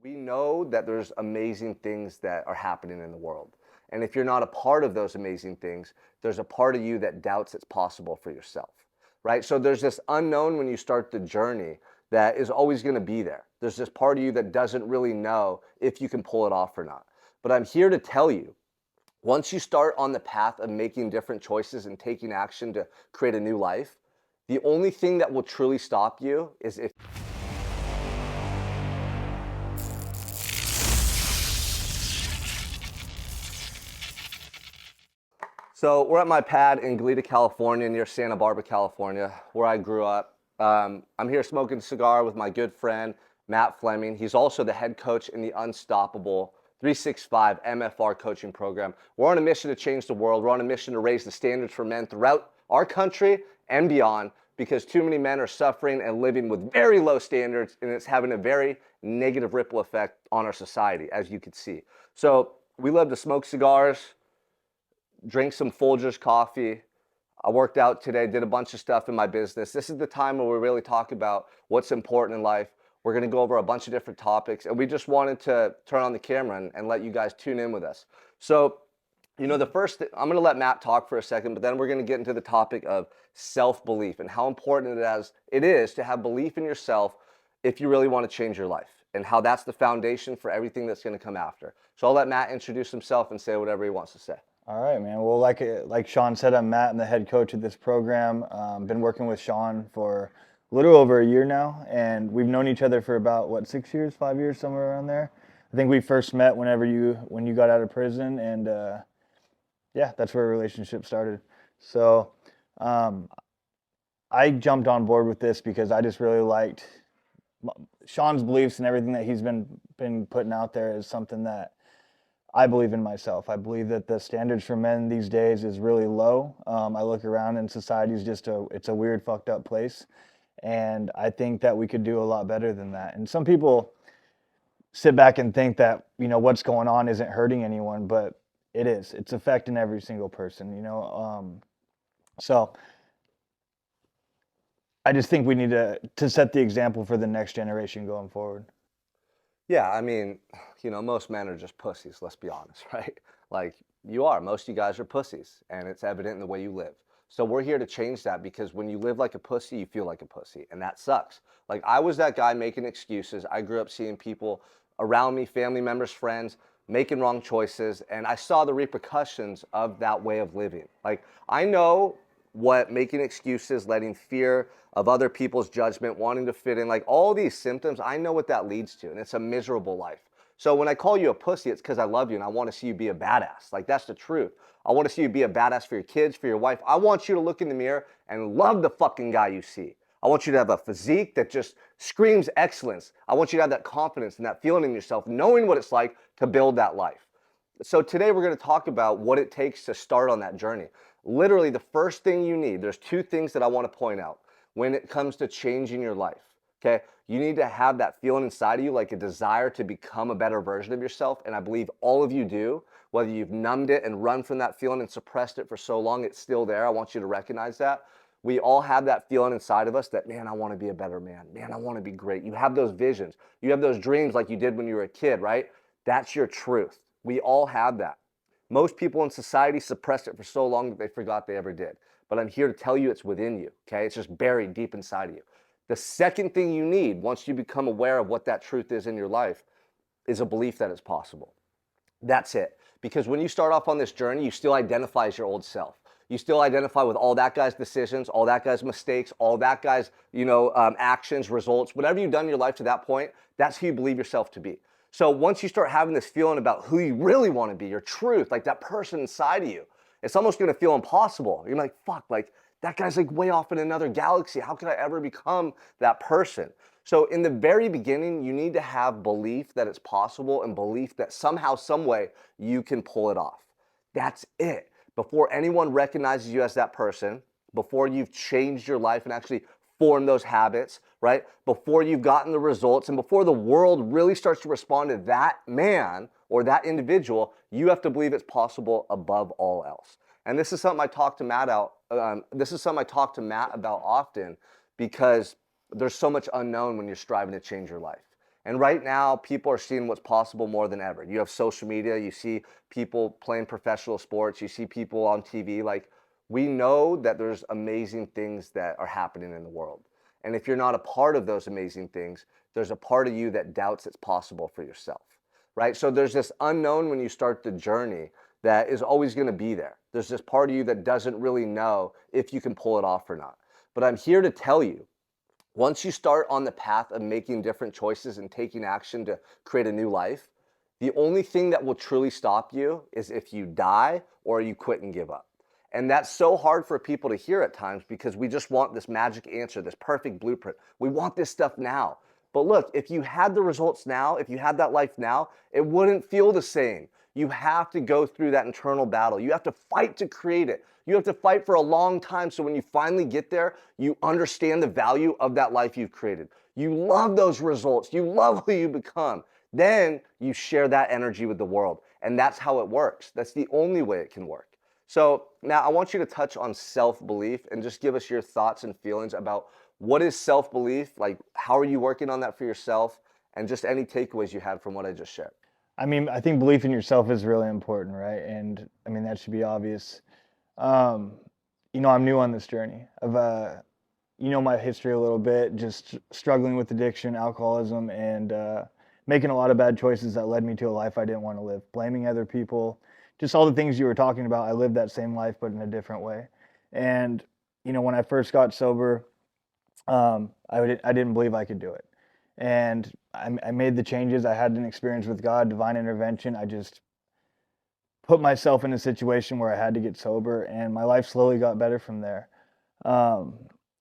We know that there's amazing things that are happening in the world. And if you're not a part of those amazing things, there's a part of you that doubts it's possible for yourself, right? So there's this unknown when you start the journey that is always going to be there. There's this part of you that doesn't really know if you can pull it off or not. But I'm here to tell you, once you start on the path of making different choices and taking action to create a new life, the only thing that will truly stop you is if So we're at my pad in Goleta, California, near Santa Barbara, California, where I grew up. I'm here smoking a cigar with my good friend, Matt Flemming. He's also the head coach in the Unstoppable 365 MFR coaching program. We're on a mission to change the world. We're on a mission to raise the standards for men throughout our country and beyond, because too many men are suffering and living with very low standards, and it's having a very negative ripple effect on our society, as you can see. So we love to smoke cigars, drink some Folgers coffee. I worked out today, did a bunch of stuff in my business. This is the time where we really talk about what's important in life. We're going to go over a bunch of different topics, and we just wanted to turn on the camera and let you guys tune in with us. So, I'm going to let Matt talk for a second, but then we're going to get into the topic of self-belief and how important it is to have belief in yourself if you really want to change your life, and how that's the foundation for everything that's going to come after. So I'll let Matt introduce himself and say whatever he wants to say. All right, man. Well, like Sean said, I'm Matt. I'm the head coach of this program. Been working with Sean for a little over a year now, and we've known each other for about 6 years, 5 years, somewhere around there. I think we first met when you got out of prison, and yeah, that's where a relationship started. So I jumped on board with this because I just really liked Sean's beliefs, and everything that he's been putting out there is something that I believe in myself. I believe that the standards for men these days is really low. I look around and society is it's a weird, fucked up place. And I think that we could do a lot better than that. And some people sit back and think that, what's going on isn't hurting anyone, but it is. It's affecting every single person. So I just think we need to set the example for the next generation going forward. Yeah, I mean, most men are just pussies, let's be honest, right? Like, you are. Most of you guys are pussies, and it's evident in the way you live. So we're here to change that, because when you live like a pussy, you feel like a pussy, and that sucks. Like, I was that guy making excuses. I grew up seeing people around me, family members, friends, making wrong choices, and I saw the repercussions of that way of living. Like, I know what making excuses, letting fear of other people's judgment, wanting to fit in, like all these symptoms, I know what that leads to, and it's a miserable life. So when I call you a pussy, it's because I love you and I want to see you be a badass. Like, that's the truth. I want to see you be a badass for your kids, for your wife. I want you to look in the mirror and love the fucking guy you see. I want you to have a physique that just screams excellence. I want you to have that confidence and that feeling in yourself, knowing what it's like to build that life. So today we're going to talk about what it takes to start on that journey. Literally, the first thing you need, there's two things that I want to point out when it comes to changing your life, okay? You need to have that feeling inside of you, like a desire to become a better version of yourself, and I believe all of you do. Whether you've numbed it and run from that feeling and suppressed it for so long, it's still there. I want you to recognize that. We all have that feeling inside of us that, man, I want to be a better man. Man, I want to be great. You have those visions. You have those dreams like you did when you were a kid, right? That's your truth. We all have that. Most people in society suppressed it for so long that they forgot they ever did. But I'm here to tell you it's within you, okay? It's just buried deep inside of you. The second thing you need, once you become aware of what that truth is in your life, is a belief that it's possible. That's it. Because when you start off on this journey, you still identify as your old self. You still identify with all that guy's decisions, all that guy's mistakes, all that guy's, actions, results, whatever you've done in your life to that point, that's who you believe yourself to be. So once you start having this feeling about who you really want to be, your truth, like that person inside of you, it's almost going to feel impossible. You're like, fuck, like that guy's like way off in another galaxy. How could I ever become that person? So in the very beginning, you need to have belief that it's possible and belief that somehow, some way, you can pull it off. That's it. Before anyone recognizes you as that person, before you've changed your life and actually formed those habits, right? Before you've gotten the results and before the world really starts to respond to that man or that individual, you have to believe it's possible above all else. And this is something I talk to Matt about often, because there's so much unknown when you're striving to change your life. And right now, people are seeing what's possible more than ever. You have social media, you see people playing professional sports, you see people on TV. Like, we know that there's amazing things that are happening in the world. And if you're not a part of those amazing things, there's a part of you that doubts it's possible for yourself, right? So there's this unknown when you start the journey that is always going to be there. There's this part of you that doesn't really know if you can pull it off or not. But I'm here to tell you, once you start on the path of making different choices and taking action to create a new life, the only thing that will truly stop you is if you die or you quit and give up. And that's so hard for people to hear at times because we just want this magic answer, this perfect blueprint. We want this stuff now. But look, if you had the results now, if you had that life now, it wouldn't feel the same. You have to go through that internal battle. You have to fight to create it. You have to fight for a long time so when you finally get there, you understand the value of that life you've created. You love those results. You love who you become. Then you share that energy with the world. And that's how it works. That's the only way it can work. So now I want you to touch on self-belief and just give us your thoughts and feelings about what is self-belief? Like, how are you working on that for yourself? And just any takeaways you had from what I just shared. I mean, I think belief in yourself is really important, right? And I mean, that should be obvious. Um, I'm new on this journey. My history a little bit, just struggling with addiction, alcoholism, and making a lot of bad choices that led me to a life I didn't want to live, blaming other people, just all the things you were talking about. I lived that same life, but in a different way. And, when I first got sober, I didn't believe I could do it. And I made the changes. I had an experience with God, divine intervention. I just put myself in a situation where I had to get sober, and my life slowly got better from there. Um,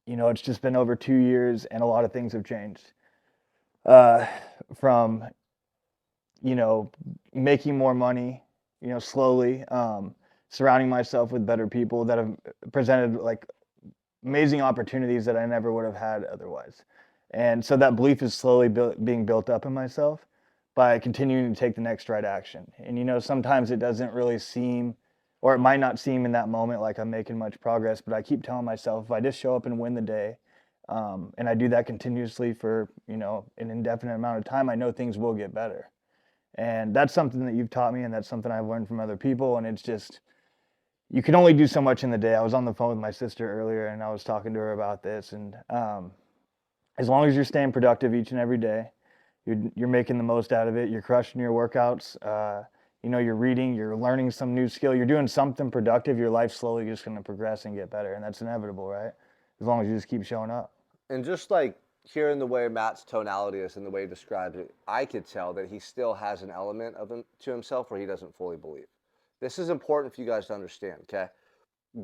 it's just been over 2 years, and a lot of things have changed. Uh, from making more money, slowly, surrounding myself with better people that have presented like amazing opportunities that I never would have had otherwise. And so that belief is slowly being built up in myself by continuing to take the next right action. And sometimes it doesn't really seem, or it might not seem in that moment like I'm making much progress, but I keep telling myself if I just show up and win the day, and I do that continuously for an indefinite amount of time, I know things will get better. And that's something that you've taught me, and that's something I've learned from other people. And it's just, you can only do so much in the day. I was on the phone with my sister earlier, and I was talking to her about this. And as long as you're staying productive each and every day, you're making the most out of it. You're crushing your workouts. You're reading. You're learning some new skill. You're doing something productive. Your life's slowly just going to progress and get better, and that's inevitable, right? As long as you just keep showing up. And just like hearing the way Matt's tonality is and the way he describes it, I could tell that he still has an element of him to himself where he doesn't fully believe. This is important for you guys to understand, okay?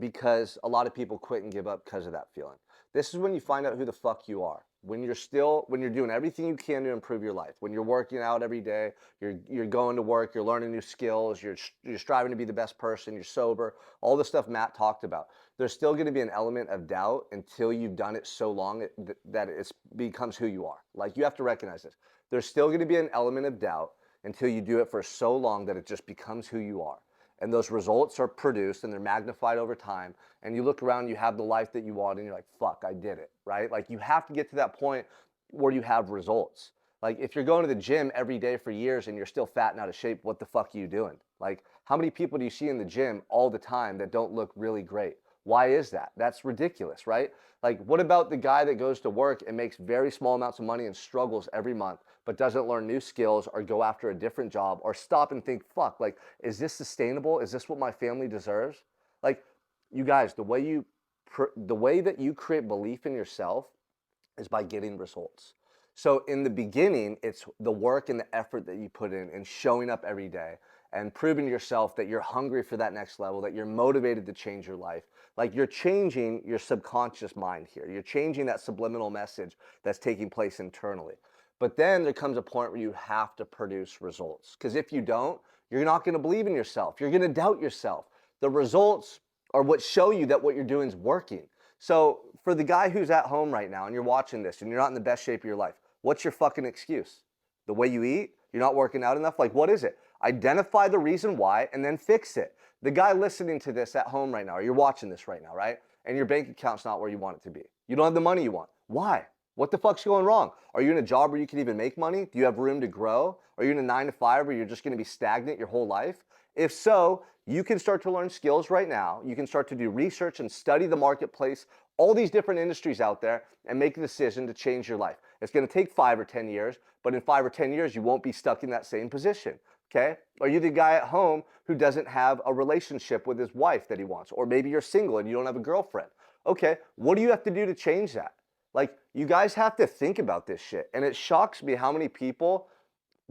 Because a lot of people quit and give up because of that feeling. This is when you find out who the fuck you are. When you're doing everything you can to improve your life. When you're working out every day, you're going to work, you're learning new skills, you're striving to be the best person, you're sober, all the stuff Matt talked about. There's still going to be an element of doubt until you've done it so long that it becomes who you are. Like, you have to recognize this. There's still going to be an element of doubt until you do it for so long that it just becomes who you are. And those results are produced and they're magnified over time. And you look around, you have the life that you want, and you're like, fuck, I did it, right? Like, you have to get to that point where you have results. Like, if you're going to the gym every day for years and you're still fat and out of shape, what the fuck are you doing? Like, how many people do you see in the gym all the time that don't look really great? Why is that? That's ridiculous, right? Like, what about the guy that goes to work and makes very small amounts of money and struggles every month, but doesn't learn new skills or go after a different job or stop and think, fuck, like, is this sustainable? Is this what my family deserves? Like, you guys, the way that you create belief in yourself is by getting results. So in the beginning, it's the work and the effort that you put in and showing up every day and proving to yourself that you're hungry for that next level, that you're motivated to change your life. Like, you're changing your subconscious mind here. You're changing that subliminal message that's taking place internally. But then there comes a point where you have to produce results. Because if you don't, you're not going to believe in yourself. You're going to doubt yourself. The results are what show you that what you're doing is working. So for the guy who's at home right now and you're watching this and you're not in the best shape of your life, what's your fucking excuse? The way you eat? You're not working out enough? Like, what is it? Identify the reason why and then fix it. The guy listening to this at home right now, or you're watching this right now, right? And your bank account's not where you want it to be. You don't have the money you want. Why? What the fuck's going wrong? Are you in a job where you can even make money? Do you have room to grow? Are you in a 9 to 5 where you're just going to be stagnant your whole life? If so, you can start to learn skills right now. You can start to do research and study the marketplace, all these different industries out there, and make a decision to change your life. It's going to take 5 or 10 years, but in 5 or 10 years, you won't be stuck in that same position. Okay? Are you the guy at home who doesn't have a relationship with his wife that he wants? Or maybe you're single and you don't have a girlfriend. Okay, what do you have to do to change that? Like, you guys have to think about this shit. And it shocks me how many people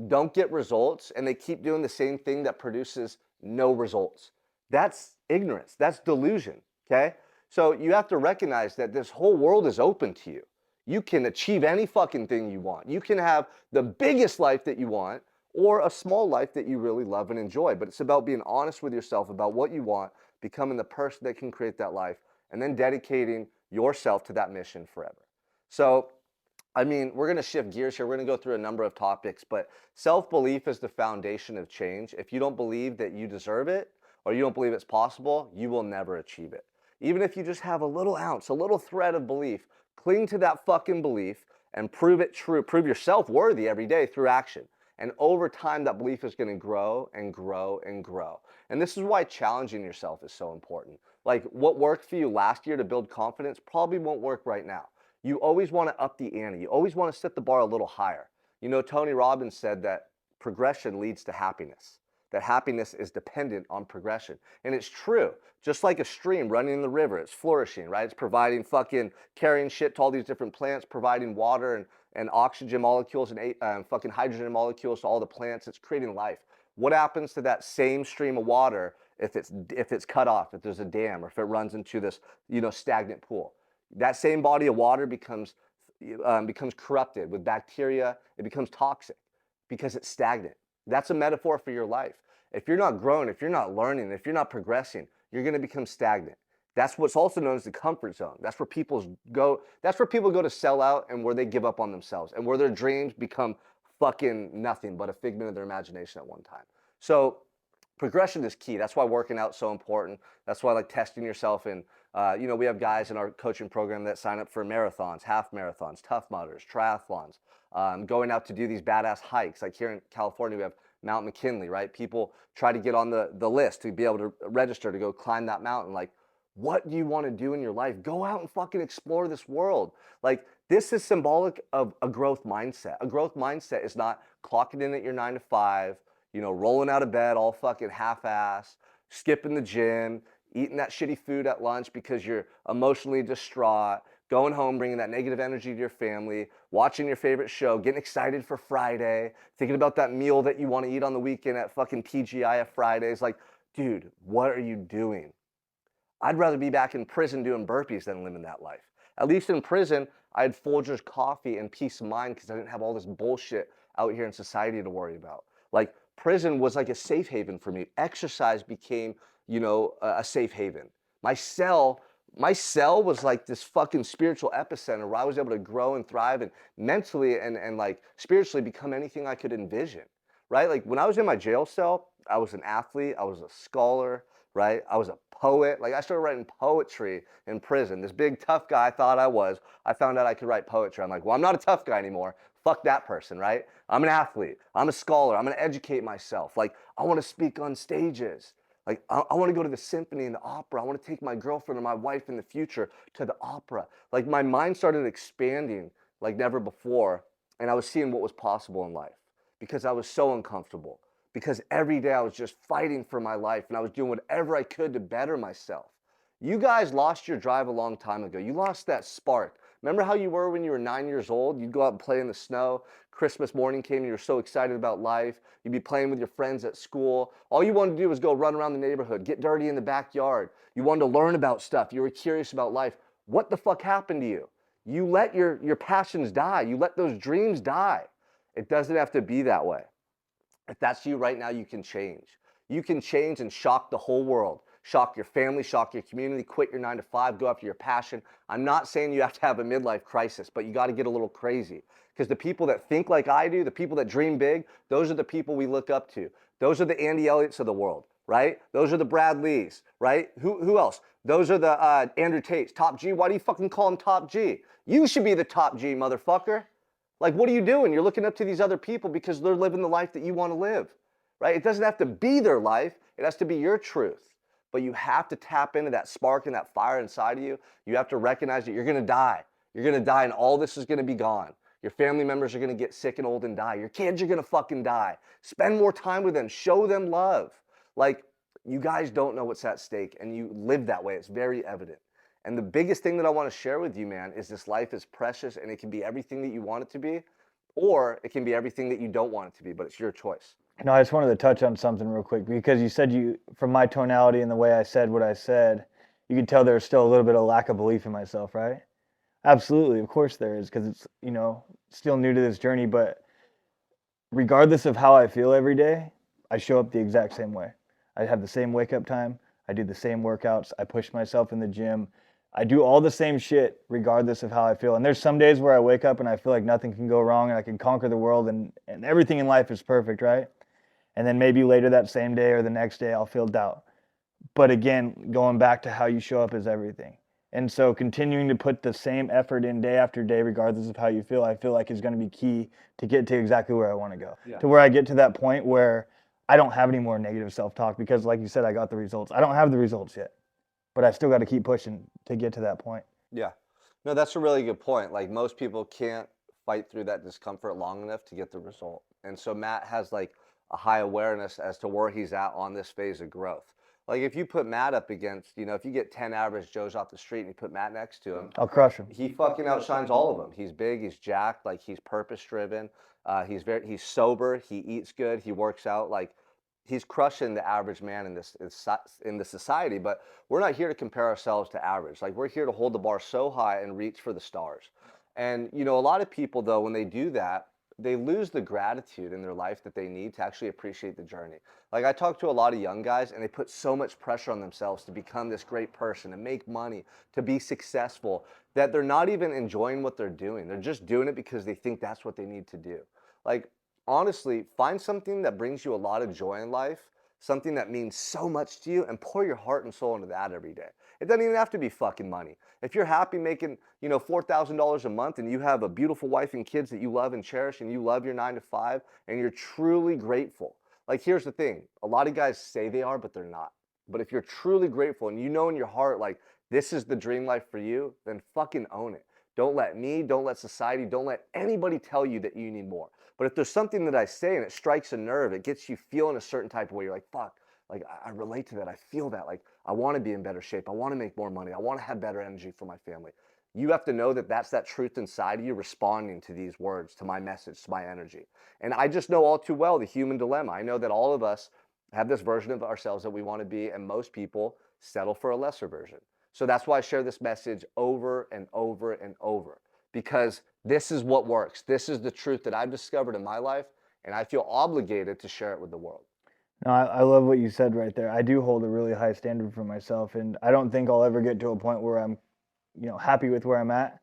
don't get results and they keep doing the same thing that produces no results. That's ignorance. That's delusion. Okay. So you have to recognize that this whole world is open to you. You can achieve any fucking thing you want. You can have the biggest life that you want or a small life that you really love and enjoy. But it's about being honest with yourself about what you want, becoming the person that can create that life, and then dedicating yourself to that mission forever. So, I mean, we're going to shift gears here. We're going to go through a number of topics, but self-belief is the foundation of change. If you don't believe that you deserve it or you don't believe it's possible, you will never achieve it. Even if you just have a little ounce, a little thread of belief, cling to that fucking belief and prove it true. Prove yourself worthy every day through action. And over time, that belief is going to grow and grow and grow. And this is why challenging yourself is so important. Like, what worked for you last year to build confidence probably won't work right now. You always want to up the ante. You always want to set the bar a little higher. You know, Tony Robbins said that progression leads to happiness, that happiness is dependent on progression. And it's true. Just like a stream running in the river, it's flourishing, right? It's providing fucking, carrying shit to all these different plants, providing water and oxygen molecules and fucking hydrogen molecules to all the plants. It's creating life. What happens to that same stream of water if it's cut off, if there's a dam, or if it runs into this, stagnant pool? That same body of water becomes corrupted with bacteria. It becomes toxic because it's stagnant. That's a metaphor for your life. If you're not growing, if you're not learning, if you're not progressing, you're going to become stagnant. That's what's also known as the comfort zone. That's where people go. That's where people go to sell out and where they give up on themselves and where their dreams become fucking nothing but a figment of their imagination at one time. So progression is key. That's why working out is so important. That's why, like, testing yourself in, we have guys in our coaching program that sign up for marathons, half marathons, Tough Mudders, triathlons, going out to do these badass hikes. Like here in California, we have Mount McKinley, right? People try to get on the list to be able to register to go climb that mountain. Like, what do you want to do in your life? Go out and fucking explore this world. Like, this is symbolic of a growth mindset. A growth mindset is not clocking in at your 9 to 5, rolling out of bed all fucking half-ass, skipping the gym, eating that shitty food at lunch because you're emotionally distraught, going home, bringing that negative energy to your family, watching your favorite show, getting excited for Friday, thinking about that meal that you want to eat on the weekend at fucking TGIF Fridays. Like, dude, what are you doing? I'd rather be back in prison doing burpees than living that life. At least in prison, I had Folgers coffee and peace of mind because I didn't have all this bullshit out here in society to worry about. Like, prison was like a safe haven for me. Exercise became, a safe haven. My cell was like this fucking spiritual epicenter where I was able to grow and thrive and mentally and like spiritually become anything I could envision, right? Like, when I was in my jail cell, I was an athlete, I was a scholar, right? I was a poet. Like, I started writing poetry in prison. This big tough guy I thought I was. I found out I could write poetry. I'm like, well, I'm not a tough guy anymore. Fuck that person, right? I'm an athlete. I'm a scholar. I'm going to educate myself. Like, I want to speak on stages. Like, I want to go to the symphony and the opera. I want to take my girlfriend or my wife in the future to the opera. Like, my mind started expanding like never before, and I was seeing what was possible in life because I was so uncomfortable. Because every day I was just fighting for my life and I was doing whatever I could to better myself. You guys lost your drive a long time ago. You lost that spark. Remember how you were when you were 9 years old? You'd go out and play in the snow. Christmas morning came and you were so excited about life. You'd be playing with your friends at school. All you wanted to do was go run around the neighborhood, get dirty in the backyard. You wanted to learn about stuff. You were curious about life. What the fuck happened to you? You let your passions die. You let those dreams die. It doesn't have to be that way. If that's you right now, you can change. You can change and shock the whole world. Shock your family, shock your community, quit your 9 to 5, go after your passion. I'm not saying you have to have a midlife crisis, but you got to get a little crazy. Because the people that think like I do, the people that dream big, those are the people we look up to. Those are the Andy Elliott's of the world, right? Those are the Brad Lees, right? Who else? Those are the Andrew Tate's, top G. Why do you fucking call him top G? You should be the top G, motherfucker. Like, what are you doing? You're looking up to these other people because they're living the life that you want to live, right? It doesn't have to be their life. It has to be your truth. But you have to tap into that spark and that fire inside of you. You have to recognize that you're going to die. You're going to die and all this is going to be gone. Your family members are going to get sick and old and die. Your kids are going to fucking die. Spend more time with them. Show them love. Like, you guys don't know what's at stake and you live that way. It's very evident. And the biggest thing that I want to share with you, man, is this life is precious and it can be everything that you want it to be, or it can be everything that you don't want it to be, but it's your choice. No, I just wanted to touch on something real quick because you said from my tonality and the way I said what I said, you could tell there's still a little bit of lack of belief in myself, right? Absolutely, of course there is, because it's, still new to this journey, but regardless of how I feel every day, I show up the exact same way. I have the same wake up time. I do the same workouts. I push myself in the gym. I do all the same shit regardless of how I feel. And there's some days where I wake up and I feel like nothing can go wrong and I can conquer the world and everything in life is perfect, right? And then maybe later that same day or the next day I'll feel doubt. But again, going back to how you show up is everything. And so continuing to put the same effort in day after day, regardless of how you feel, I feel like is going to be key to get to exactly where I want to go. Yeah. To where I get to that point where I don't have any more negative self-talk because, like you said, I got the results. I don't have the results yet, but I still got to keep pushing to get to that point. Yeah. No, that's a really good point. Like, most people can't fight through that discomfort long enough to get the result. And so Matt has like a high awareness as to where he's at on this phase of growth. Like, if you put Matt up against, if you get 10 average Joes off the street and you put Matt next to him, I'll crush him. He fucking outshines all of them. He's big, he's jacked, like he's purpose driven. He's sober, he eats good, he works out. Like, he's crushing the average man in this society. But we're not here to compare ourselves to average. Like, we're here to hold the bar so high and reach for the stars. And a lot of people, though, when they do that, they lose the gratitude in their life that they need to actually appreciate the journey. Like, I talk to a lot of young guys and they put so much pressure on themselves to become this great person, to make money, to be successful, that they're not even enjoying what they're doing. They're just doing it because they think that's what they need to do. Like, honestly, find something that brings you a lot of joy in life, something that means so much to you, and pour your heart and soul into that every day. It doesn't even have to be fucking money. If you're happy making, $4,000 a month and you have a beautiful wife and kids that you love and cherish and you love your 9 to 5 and you're truly grateful. Like, here's the thing. A lot of guys say they are, but they're not. But if you're truly grateful and you know in your heart, like, this is the dream life for you, then fucking own it. Don't let me, don't let society, don't let anybody tell you that you need more. But if there's something that I say and it strikes a nerve, it gets you feeling a certain type of way, you're like, fuck, like, I relate to that. I feel that. Like, I want to be in better shape. I want to make more money. I want to have better energy for my family. You have to know that that's that truth inside of you responding to these words, to my message, to my energy. And I just know all too well the human dilemma. I know that all of us have this version of ourselves that we want to be, and most people settle for a lesser version. So that's why I share this message over and over and over, because this is what works. This is the truth that I've discovered in my life, and I feel obligated to share it with the world. No, I love what you said right there. I do hold a really high standard for myself, and I don't think I'll ever get to a point where I'm, happy with where I'm at,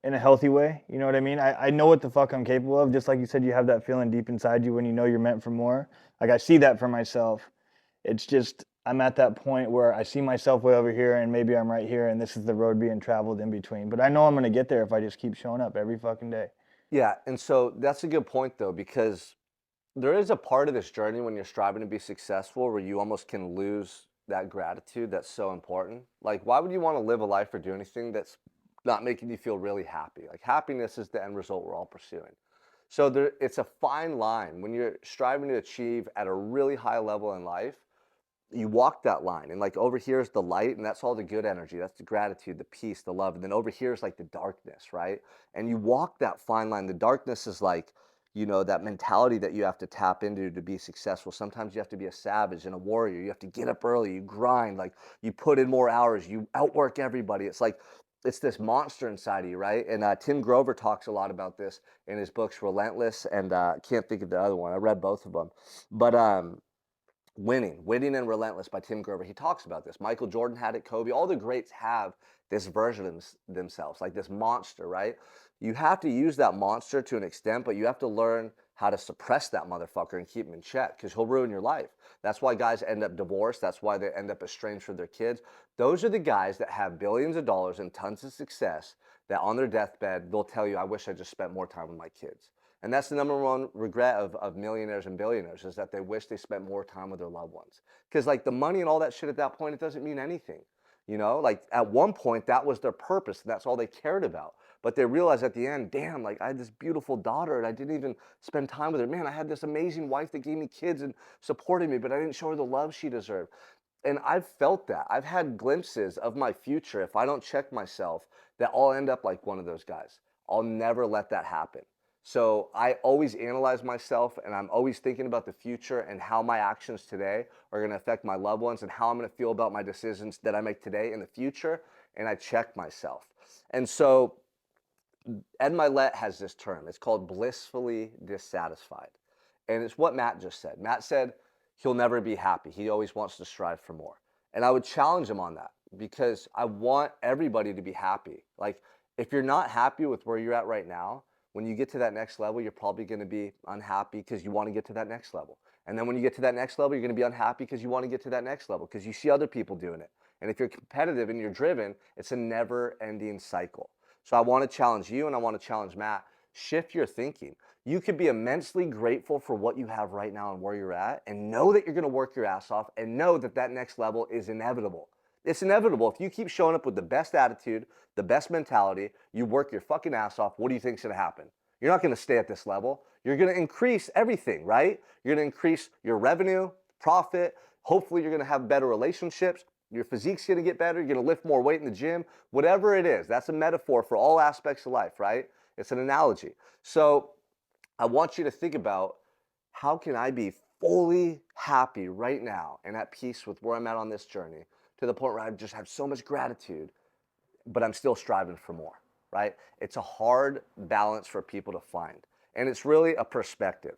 in a healthy way. You know what I mean? I know what the fuck I'm capable of. Just like you said, you have that feeling deep inside you when you know you're meant for more. Like, I see that for myself. It's just I'm at that point where I see myself way over here, and maybe I'm right here, and this is the road being traveled in between. But I know I'm gonna get there if I just keep showing up every fucking day. Yeah, and so that's a good point, though, because there is a part of this journey when you're striving to be successful where you almost can lose that gratitude that's so important. Like, why would you want to live a life or do anything that's not making you feel really happy? Like, happiness is the end result we're all pursuing. So it's a fine line when you're striving to achieve at a really high level in life. You walk that line, and like, over here is the light, and that's all the good energy. That's the gratitude, the peace, the love. And then over here is like the darkness, right? And you walk that fine line. The darkness is like, that mentality that you have to tap into to be successful. Sometimes you have to be a savage and a warrior. You have to get up early, you grind, like, you put in more hours, you outwork everybody. It's like, it's this monster inside of you, right? And Tim Grover talks a lot about this in his books, Relentless, and can't think of the other one. I read both of them. But Winning and Relentless by Tim Grover. He talks about this. Michael Jordan had it, Kobe. All the greats have this version of themselves, like this monster, right? You have to use that monster to an extent, but you have to learn how to suppress that motherfucker and keep him in check, because he'll ruin your life. That's why guys end up divorced. That's why they end up estranged from their kids. Those are the guys that have billions of dollars and tons of success that on their deathbed, they'll tell you, I wish I just spent more time with my kids. And that's the number one regret of millionaires and billionaires, is that they wish they spent more time with their loved ones. Because like the money and all that shit at that point, it doesn't mean anything. You know, like at one point that was their purpose. And that's all they cared about. But they realized at the end, damn, like I had this beautiful daughter and I didn't even spend time with her. Man, I had this amazing wife that gave me kids and supported me, but I didn't show her the love she deserved. And I've felt that. I've had glimpses of my future, if I don't check myself, that I'll end up like one of those guys. I'll never let that happen. So I always analyze myself, and I'm always thinking about the future and how my actions today are going to affect my loved ones and how I'm going to feel about my decisions that I make today in the future. And I check myself. And so Ed Milet has this term. It's called blissfully dissatisfied. And it's what Matt just said. Matt said he'll never be happy. He always wants to strive for more. And I would challenge him on that, because I want everybody to be happy. Like, if you're not happy with where you're at right now, when you get to that next level, you're probably going to be unhappy because you want to get to that next level. And then when you get to that next level, you're going to be unhappy because you want to get to that next level, because you see other people doing it. And if you're competitive and you're driven, it's a never ending cycle. So I want to challenge you, and I want to challenge Matt. Shift your thinking. You could be immensely grateful for what you have right now and where you're at, and know that you're going to work your ass off, and know that that next level is inevitable. It's inevitable. If you keep showing up with the best attitude, the best mentality, you work your fucking ass off, what do you think's going to happen? You're not going to stay at this level. You're going to increase everything, right? You're going to increase your revenue, profit. Hopefully you're going to have better relationships. Your physique's going to get better. You're going to lift more weight in the gym. Whatever it is, that's a metaphor for all aspects of life, right? It's an analogy. So I want you to think about, how can I be fully happy right now and at peace with where I'm at on this journey, to the point where I just have so much gratitude, but I'm still striving for more, right? It's a hard balance for people to find. And it's really a perspective.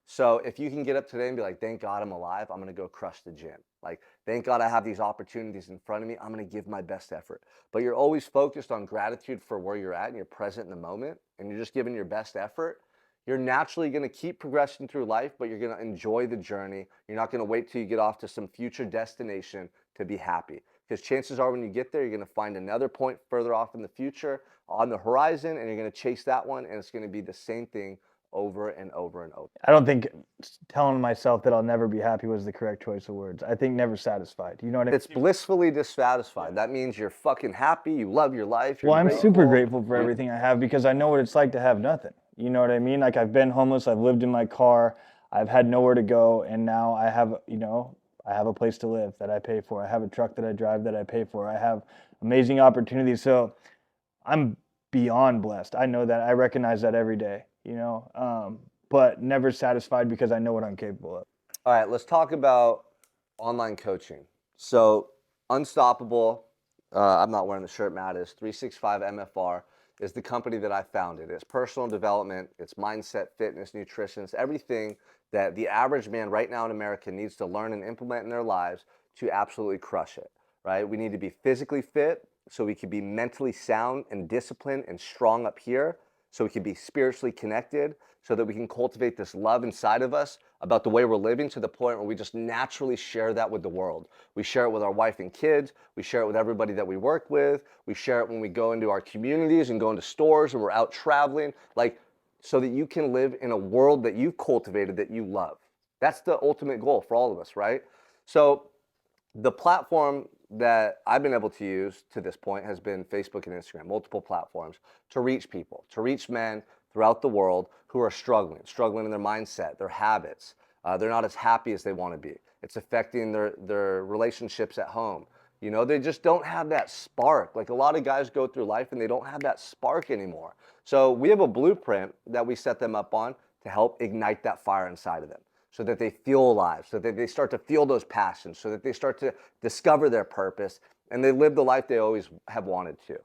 So if you can get up today and be like, thank God I'm alive, I'm going to go crush the gym. Like, thank God I have these opportunities in front of me, I'm going to give my best effort. But you're always focused on gratitude for where you're at, and you're present in the moment, and you're just giving your best effort. You're naturally going to keep progressing through life, but you're going to enjoy the journey. You're not going to wait till you get off to some future destination to be happy. Because chances are when you get there, you're going to find another point further off in the future on the horizon, and you're going to chase that one, and it's going to be the same thing over and over and over. I don't think telling myself that I'll never be happy was the correct choice of words. I think never satisfied. You know what I mean? It's blissfully dissatisfied. That means you're fucking happy, you love your life, you're Well, I'm grateful. super grateful for everything I have, because I know what it's like to have nothing. You know what I mean? Like, I've been homeless, I've lived in my car, I've had nowhere to go, and now I have, I have a place to live that I pay for. I have a truck that I drive that I pay for. I have amazing opportunities. So I'm beyond blessed. I know that. I recognize that every day, but never satisfied, because I know what I'm capable of. All right, let's talk about online coaching. So, Unstoppable, I'm not wearing the shirt, Matt is, 365 MFR is the company that I founded. It's personal development, it's mindset, fitness, nutrition, it's everything that the average man right now in America needs to learn and implement in their lives to absolutely crush it, right? We need to be physically fit so we can be mentally sound and disciplined and strong up here, so we can be spiritually connected, so that we can cultivate this love inside of us about the way we're living, to the point where we just naturally share that with the world. We share it with our wife and kids. We share it with everybody that we work with. We share it when we go into our communities and go into stores and we're out traveling, like, so that you can live in a world that you've cultivated, that you love. That's the ultimate goal for all of us, right? So the platform that I've been able to use to this point has been Facebook and Instagram, multiple platforms, to reach people, to reach men throughout the world who are struggling in their mindset, their habits. They're not as happy as they want to be. It's affecting their relationships at home. They just don't have that spark. Like, a lot of guys go through life and they don't have that spark anymore. So we have a blueprint that we set them up on to help ignite that fire inside of them, so that they feel alive, so that they start to feel those passions, so that they start to discover their purpose, and they live the life they always have wanted to.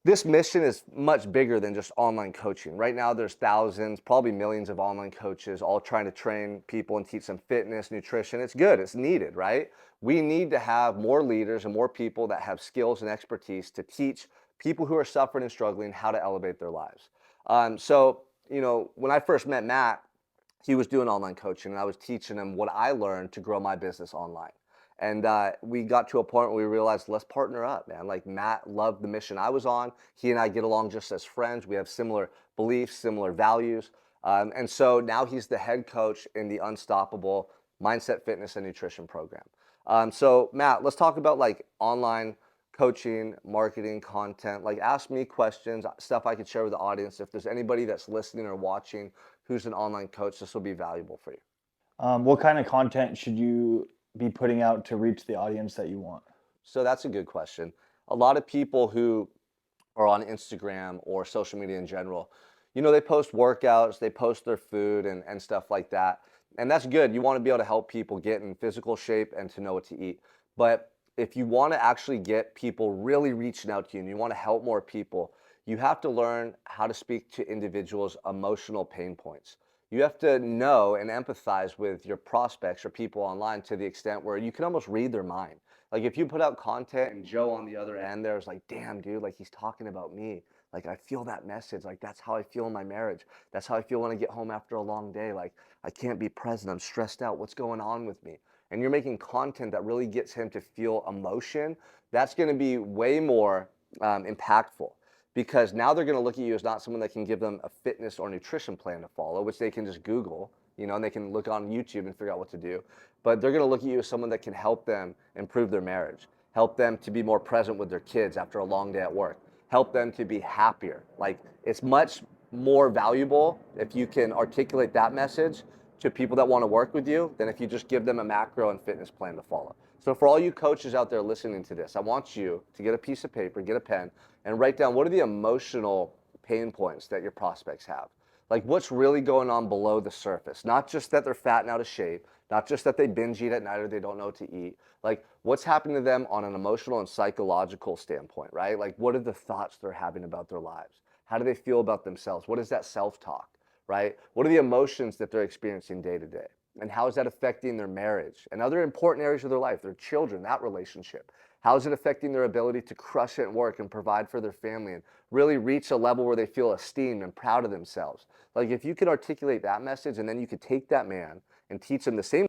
This mission is much bigger than just online coaching. Right now, there's thousands, probably millions of online coaches all trying to train people and teach them fitness, nutrition. It's good, it's needed, right? We need to have more leaders and more people that have skills and expertise to teach people who are suffering and struggling how to elevate their lives. So when I first met Matt, he was doing online coaching and I was teaching him what I learned to grow my business online. And we got to a point where we realized, let's partner up, man. Like Matt loved the mission I was on. He and I get along just as friends. We have similar beliefs, similar values. And so now he's the head coach in the Unstoppable Mindset, Fitness, and Nutrition program. So Matt, let's talk about like online coaching, marketing, content. Like ask me questions, stuff I could share with the audience. If there's anybody that's listening or watching who's an online coach, this will be valuable for you. What kind of content should you be putting out to reach the audience that you want? So that's a good question. A lot of people who are on Instagram or social media in general, they post workouts, they post their food and stuff like that. And that's good. You want to be able to help people get in physical shape and to know what to eat. But if you want to actually get people really reaching out to you and you want to help more people, you have to learn how to speak to individuals' emotional pain points. You have to know and empathize with your prospects or people online to the extent where you can almost read their mind. Like if you put out content and Joe on the other end there's like, damn, dude, like he's talking about me. Like I feel that message. Like that's how I feel in my marriage. That's how I feel when I get home after a long day. Like I can't be present. I'm stressed out. What's going on with me? And you're making content that really gets him to feel emotion. That's going to be way more impactful because now they're going to look at you as not someone that can give them a fitness or nutrition plan to follow, which they can just Google, and they can look on YouTube and figure out what to do. But they're going to look at you as someone that can help them improve their marriage, help them to be more present with their kids after a long day at work, help them to be happier. Like it's much more valuable if you can articulate that message to people that want to work with you than if you just give them a macro and fitness plan to follow. So for all you coaches out there listening to this, I want you to get a piece of paper, get a pen, and write down what are the emotional pain points that your prospects have. Like what's really going on below the surface. Not just that they're fat and out of shape, not just that they binge eat at night or they don't know what to eat. Like what's happening to them on an emotional and psychological standpoint, right? Like what are the thoughts they're having about their lives? How do they feel about themselves? What is that self-talk, right? What are the emotions that they're experiencing day to day? And how is that affecting their marriage and other important areas of their life, their children, that relationship? How is it affecting their ability to crush it at work and provide for their family and really reach a level where they feel esteemed and proud of themselves? Like if you could articulate that message and then you could take that man and teach him the same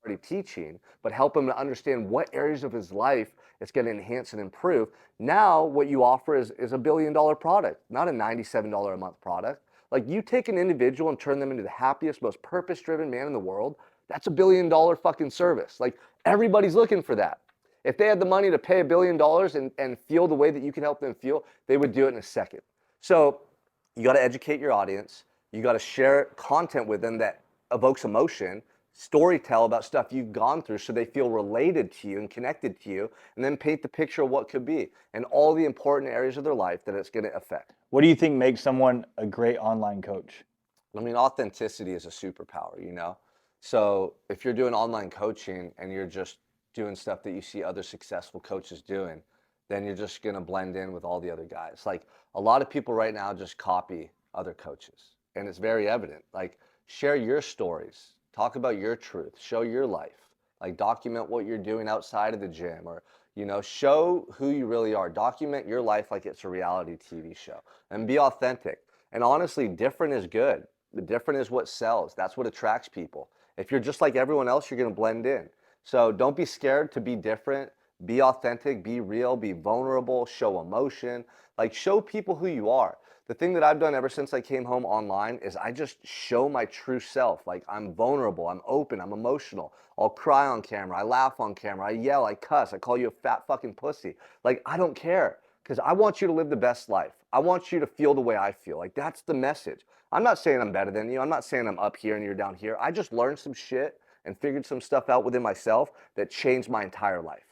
already teaching, but help him to understand what areas of his life it's going to enhance and improve. Now what you offer is $1 billion product, not a $97 a month product. Like you take an individual and turn them into the happiest, most purpose-driven man in the world. That's $1 billion fucking service. Like everybody's looking for that. If they had the money to pay $1 billion and feel the way that you can help them feel, they would do it in a second. So you got to educate your audience. You got to share content with them that evokes emotion, story tell about stuff you've gone through so they feel related to you and connected to you, and then paint the picture of what could be and all the important areas of their life that it's going to affect. What do you think makes someone a great online coach? I mean, authenticity is a superpower. So if you're doing online coaching and you're just doing stuff that you see other successful coaches doing, then you're just going to blend in with all the other guys. Like a lot of people right now just copy other coaches, and it's very evident. Like share your stories, talk about your truth, show your life, like document what you're doing outside of the gym or show who you really are. Document your life like it's a reality TV show and be authentic. And honestly, different is good. The different is what sells. That's what attracts people. If you're just like everyone else, you're going to blend in. So don't be scared to be different. Be authentic, be real, be vulnerable, show emotion. Like show people who you are. The thing that I've done ever since I came home online is I just show my true self. Like I'm vulnerable, I'm open, I'm emotional. I'll cry on camera, I laugh on camera, I yell, I cuss, I call you a fat fucking pussy. Like I don't care because I want you to live the best life. I want you to feel the way I feel. Like that's the message. I'm not saying I'm better than you. I'm not saying I'm up here and you're down here. I just learned some shit and figured some stuff out within myself that changed my entire life.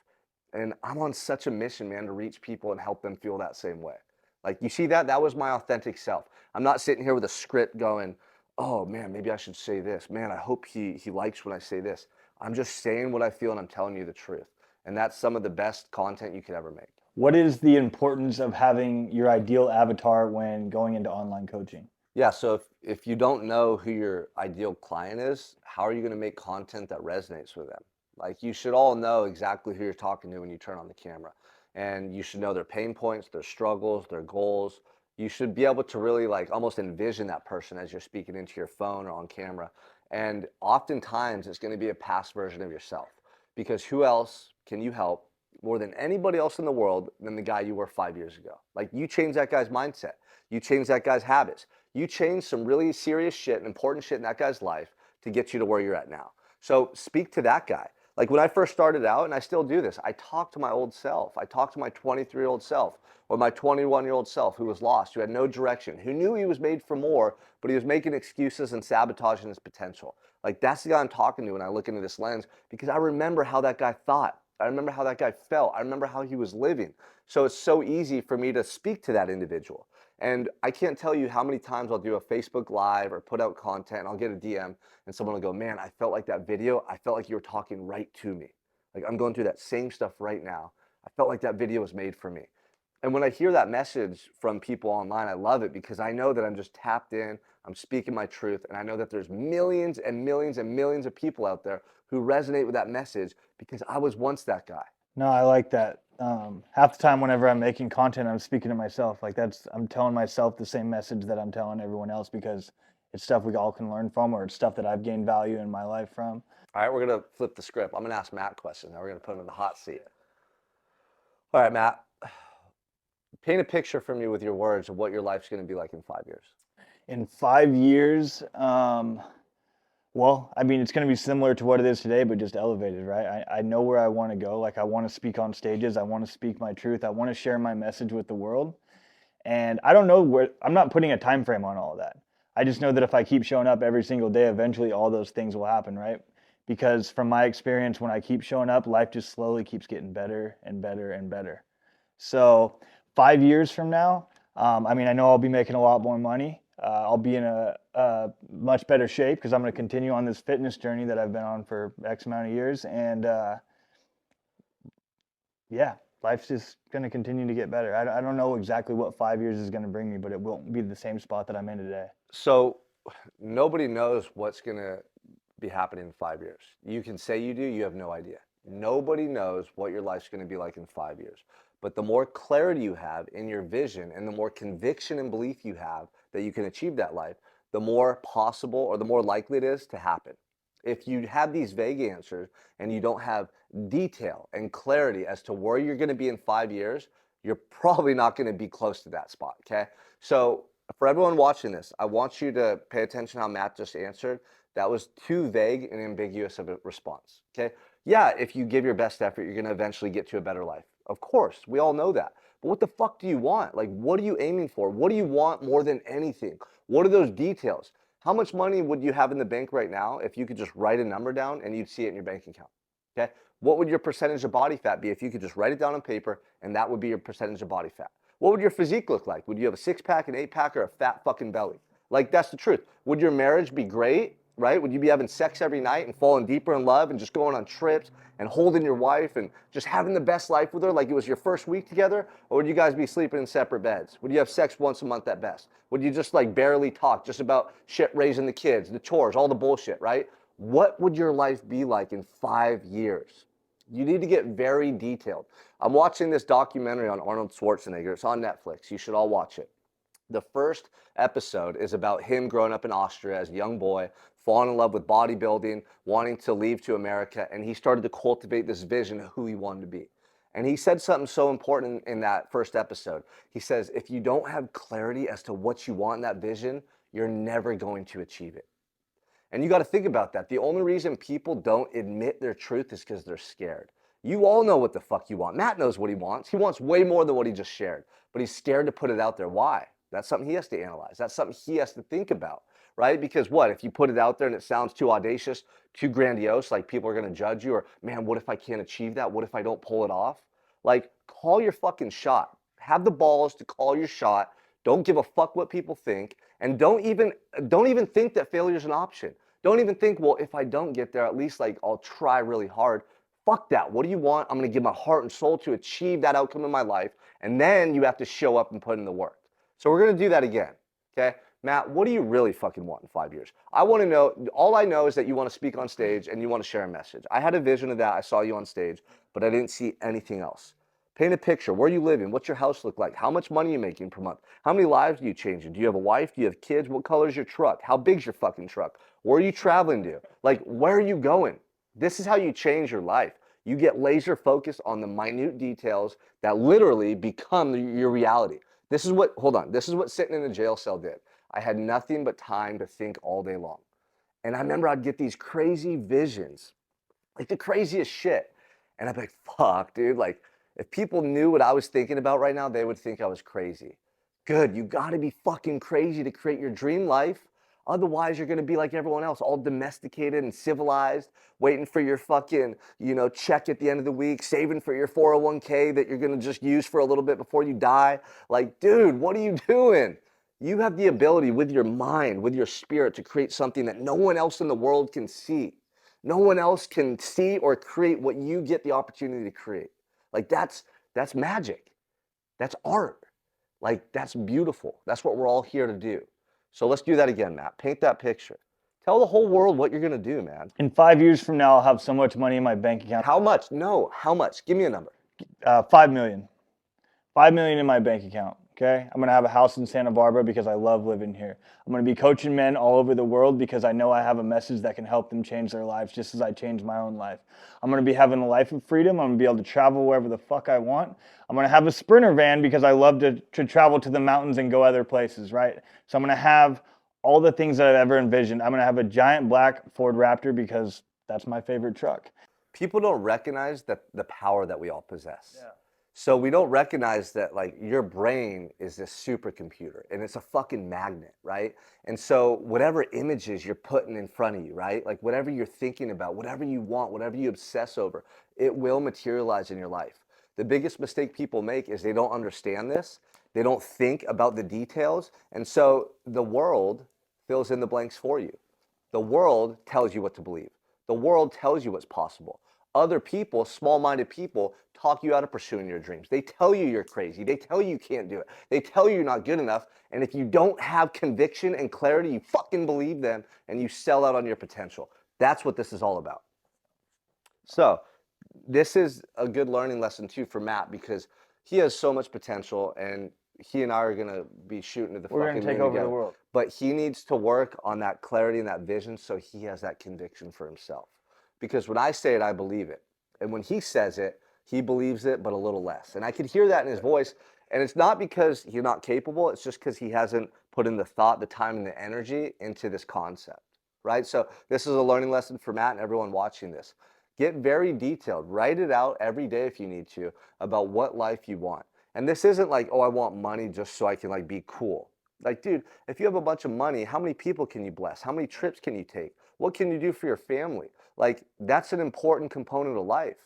And I'm on such a mission, man, to reach people and help them feel that same way. Like you see that? That was my authentic self. I'm not sitting here with a script going, oh man, maybe I should say this. Man, I hope he likes when I say this. I'm just saying what I feel and I'm telling you the truth. And that's some of the best content you could ever make. What is the importance of having your ideal avatar when going into online coaching? Yeah, so if you don't know who your ideal client is, how are you going to make content that resonates with them? Like you should all know exactly who you're talking to when you turn on the camera. And you should know their pain points, their struggles, their goals, You should be able to really like almost envision that person as you're speaking into your phone or on camera. And oftentimes it's going to be a past version of yourself, because who else can you help more than anybody else in the world than the guy you were 5 years ago? Like, you changed that guy's mindset. You changed that guy's habits. You changed some really serious shit and important shit in that guy's life to get you to where you're at now. So speak to that guy. Like, when I first started out, and I still do this, I talk to my old self. I talk to my 23-year-old self or my 21-year-old self who was lost, who had no direction, who knew he was made for more, but he was making excuses and sabotaging his potential. Like, that's the guy I'm talking to when I look into this lens, because I remember how that guy thought. I remember how that guy felt. I remember how he was living. So it's so easy for me to speak to that individual. And I can't tell you how many times I'll do a Facebook Live or put out content and I'll get a DM and someone will go, man, I felt like that video. I felt like you were talking right to me. Like, I'm going through that same stuff right now. I felt like that video was made for me. And when I hear that message from people online, I love it, because I know that I'm just tapped in, I'm speaking my truth, and I know that there's millions and millions and millions of people out there who resonate with that message, because I was once that guy. No, I like that. Half the time, whenever I'm making content, I'm speaking to myself. Like, I'm telling myself the same message that I'm telling everyone else, because it's stuff we all can learn from, or it's stuff that I've gained value in my life from. All right, we're going to flip the script. I'm going to ask Matt questions. Now we're going to put him in the hot seat. All right, Matt, paint a picture for me with your words of what your life's going to be like in 5 years. In 5 years, well, I mean, it's going to be similar to what it is today, but just elevated, right? I know where I want to go. Like, I want to speak on stages. I want to speak my truth. I want to share my message with the world. And I don't know where, I'm not putting a time frame on all of that. I just know that if I keep showing up every single day, eventually all those things will happen, right? Because from my experience, when I keep showing up, life just slowly keeps getting better and better and better. So 5 years from now, I mean, I know I'll be making a lot more money. I'll be in a much better shape, because I'm going to continue on this fitness journey that I've been on for X amount of years. And yeah, life's just going to continue to get better. I don't know exactly what 5 years is going to bring me, but it won't be the same spot that I'm in today. So nobody knows what's going to be happening in 5 years. You can say you do, you have no idea. Nobody knows what your life's going to be like in 5 years. But the more clarity you have in your vision and the more conviction and belief you have that you can achieve that life, the more possible or the more likely it is to happen. If you have these vague answers and you don't have detail and clarity as to where you're going to be in 5 years, you're probably not going to be close to that spot. Okay. So for everyone watching this, I want you to pay attention how Matt just answered. That was too vague and ambiguous of a response. Okay. Yeah, if you give your best effort, you're going to eventually get to a better life. Of course, we all know that. But what the fuck do you want? Like, what are you aiming for? What do you want more than anything? What are those details? How much money would you have in the bank right now if you could just write a number down and you'd see it in your bank account? Okay. What would your percentage of body fat be if you could just write it down on paper and that would be your percentage of body fat? What would your physique look like? Would you have a 6-pack, an 8-pack, or a fat fucking belly? Like, that's the truth. Would your marriage be great, right? Would you be having sex every night and falling deeper in love and just going on trips and holding your wife and just having the best life with her like it was your first week together? Or would you guys be sleeping in separate beds? Would you have sex once a month at best? Would you just like barely talk just about shit, raising the kids, the chores, all the bullshit, right? What would your life be like in 5 years? You need to get very detailed. I'm watching this documentary on Arnold Schwarzenegger. It's on Netflix. You should all watch it. The first episode is about him growing up in Austria as a young boy, falling in love with bodybuilding, wanting to leave to America, and he started to cultivate this vision of who he wanted to be. And he said something so important in that first episode. He says, if you don't have clarity as to what you want in that vision, you're never going to achieve it. And you got to think about that. The only reason people don't admit their truth is because they're scared. You all know what the fuck you want. Matt knows what he wants. He wants way more than what he just shared, but he's scared to put it out there. Why? That's something he has to analyze. That's something he has to think about, right? Because what? If you put it out there and it sounds too audacious, too grandiose, like people are going to judge you, or man, what if I can't achieve that? What if I don't pull it off? Like, call your fucking shot. Have the balls to call your shot. Don't give a fuck what people think, and don't even think that failure is an option. Don't even think, well, if I don't get there, at least like I'll try really hard. Fuck that. What do you want? I'm going to give my heart and soul to achieve that outcome in my life, and then you have to show up and put in the work. So we're going to do that again. Okay? Matt, what do you really fucking want in 5 years? I want to know, all I know is that you want to speak on stage and you want to share a message. I had a vision of that. I saw you on stage, but I didn't see anything else. Paint a picture. Where are you living? What's your house look like? How much money are you making per month? How many lives do you change? Do you have a wife? Do you have kids? What color is your truck? How big's your fucking truck? Where are you traveling to? Like, where are you going? This is how you change your life. You get laser focused on the minute details that literally become your reality. This is what, hold on, this is what sitting in a jail cell did. I had nothing but time to think all day long. And I remember I'd get these crazy visions, like the craziest shit. And I'd be like, fuck, dude, like if people knew what I was thinking about right now, they would think I was crazy. Good, you gotta be fucking crazy to create your dream life. Otherwise, you're gonna be like everyone else, all domesticated and civilized, waiting for your fucking, check at the end of the week, saving for your 401k that you're gonna just use for a little bit before you die. Like, dude, what are you doing? You have the ability with your mind, with your spirit to create something that no one else in the world can see. No one else can see or create what you get the opportunity to create. Like that's magic. That's art. Like that's beautiful. That's what we're all here to do. So let's do that again, Matt. Paint that picture. Tell the whole world what you're gonna do, man. In 5 years from now, I'll have so much money in my bank account. How much? No, how much? Give me a number. 5 million. 5 million in my bank account. Okay. I'm going to have a house in Santa Barbara because I love living here. I'm going to be coaching men all over the world because I know I have a message that can help them change their lives just as I changed my own life. I'm going to be having a life of freedom. I'm going to be able to travel wherever the fuck I want. I'm going to have a Sprinter van because I love to travel to the mountains and go other places, right? So I'm going to have all the things that I've ever envisioned. I'm going to have a giant black Ford Raptor because that's my favorite truck. People don't recognize the power that we all possess. Yeah. So we don't recognize that like your brain is this supercomputer and it's a fucking magnet, right? And so whatever images you're putting in front of you, right? Like whatever you're thinking about, whatever you want, whatever you obsess over, it will materialize in your life. The biggest mistake people make is they don't understand this. They don't think about the details. And so the world fills in the blanks for you. The world tells you what to believe. The world tells you what's possible. Other people, small-minded people, talk you out of pursuing your dreams. They tell you you're crazy. They tell you can't do it. They tell you you're not good enough. And if you don't have conviction and clarity, you fucking believe them and you sell out on your potential. That's what this is all about. So this is a good learning lesson too for Matt because he has so much potential and he and I are going to be shooting to the We're fucking going to take moon over together. the world. But he needs to work on that clarity and that vision so he has that conviction for himself. Because when I say it, I believe it. And when he says it, he believes it, but a little less. And I could hear that in his voice. And it's not because he's not capable. It's just because he hasn't put in the thought, the time, and the energy into this concept, right? So this is a learning lesson for Matt and everyone watching this. Get very detailed. Write it out every day if you need to about what life you want. And this isn't like, oh, I want money just so I can like be cool. Like, dude, if you have a bunch of money, how many people can you bless? How many trips can you take? What can you do for your family? Like, that's an important component of life.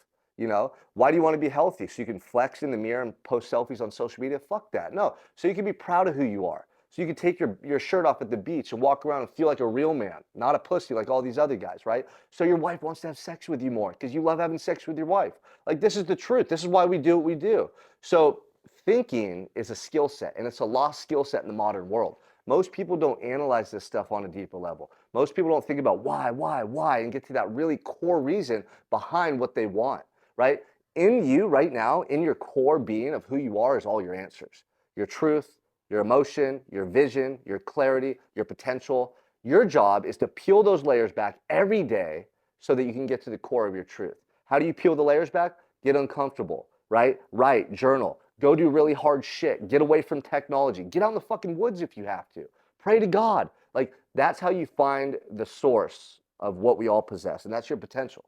Why do you want to be healthy? So you can flex in the mirror and post selfies on social media? Fuck that. No. So you can be proud of who you are. So you can take your shirt off at the beach and walk around and feel like a real man, not a pussy like all these other guys, right? So your wife wants to have sex with you more because you love having sex with your wife. Like, this is the truth. This is why we do what we do. So thinking is a skill set, and it's a lost skill set in the modern world. Most people don't analyze this stuff on a deeper level. Most people don't think about why, and get to that really core reason behind what they want, right? In you right now, in your core being of who you are is all your answers. Your truth, your emotion, your vision, your clarity, your potential. Your job is to peel those layers back every day so that you can get to the core of your truth. How do you peel the layers back? Get uncomfortable, right? Write, journal, go do really hard shit, get away from technology, get out in the fucking woods if you have to. Pray to God. Like, that's how you find the source of what we all possess, and that's your potential.